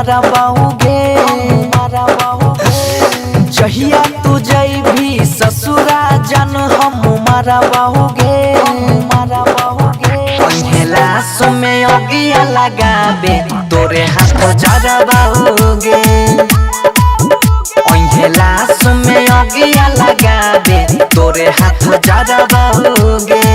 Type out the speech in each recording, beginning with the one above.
मारा बाहुगे जहिया तू जैभी ससुरा जन हम मारा बाहुगे पहला समय अगिया लगाबे तोरे हाथ जरा बाहुगे पहला समय अगिया लगाबे तोरे हाथ जरा बाहुगे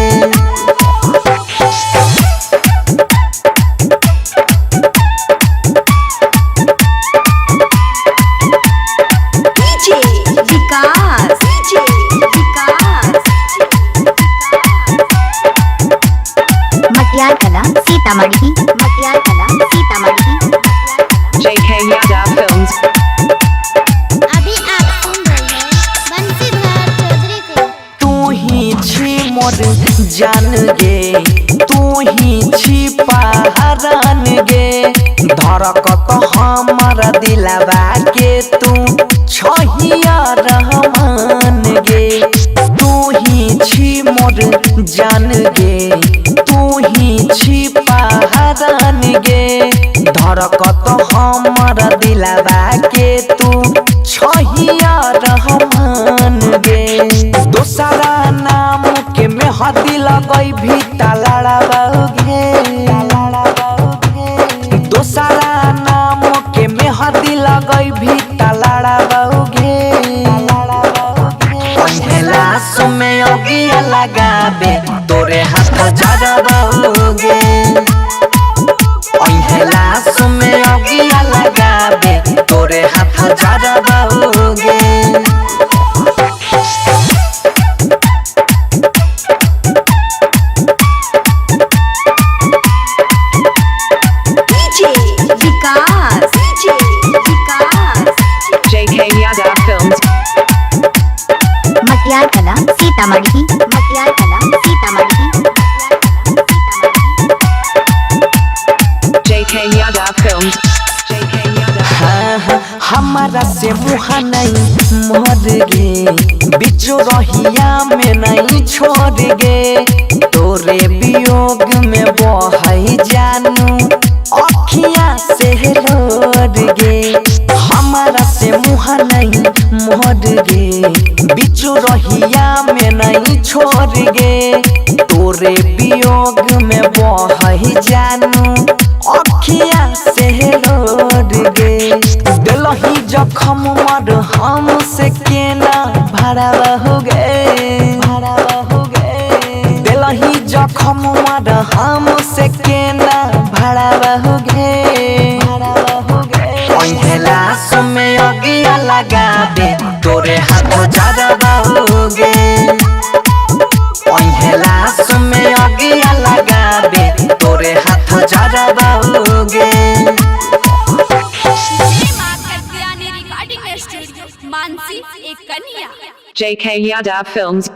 सीतामढ़ी JK Yadav Films। अभी आप सुन रहे हैं बंसीधर चौधरी को। तू ही छी मोर जान गे तू ही छी पहरान गे धड़कत हमारा दिलवा के तू छहिया रहमान गे तू ही छी मोर जान गे तू ही छी पहरान गे धड़कत हमारा दिलवा के तू छहिया रहमान गे दोसरा नाम के मेहदी लगई भी तलाड़ा बहुगे दोसरा नाम के मेहदी लगई भी तलाड़ा बहुगे पहला समय अगिया लगाबे तोरे हाथ जरा बहुगे पहला समय अगिया लगाबे तोरे हाथ जरा बहुगे JK Yadav Films। Sitamarhi JK Yadav Films। हमारा से मुहा नहीं मोर गे बिचो रहिया में नहीं छोड़ गे तोरे वियोग में बहई जानू अखियां से लोर गे हमारा से मुहा नहीं मोर गे बिचो रहिया में नहीं छोड़ गे तोरे वियोग में बहई जानू अखियां से लोर गे दिलही जखम मर हम से केना भरा बहुगे दिलही जखम मर हम से केना भरा बहुगे पहला समय अगिया लगाबे तोरे हाथ जरा बहुगे पहला समय अगिया लगाबे तोरे हाथ जरा बहुगे रिकॉर्डिंग स्टूडियो मानसी एक कन्या। JK Yadav Films।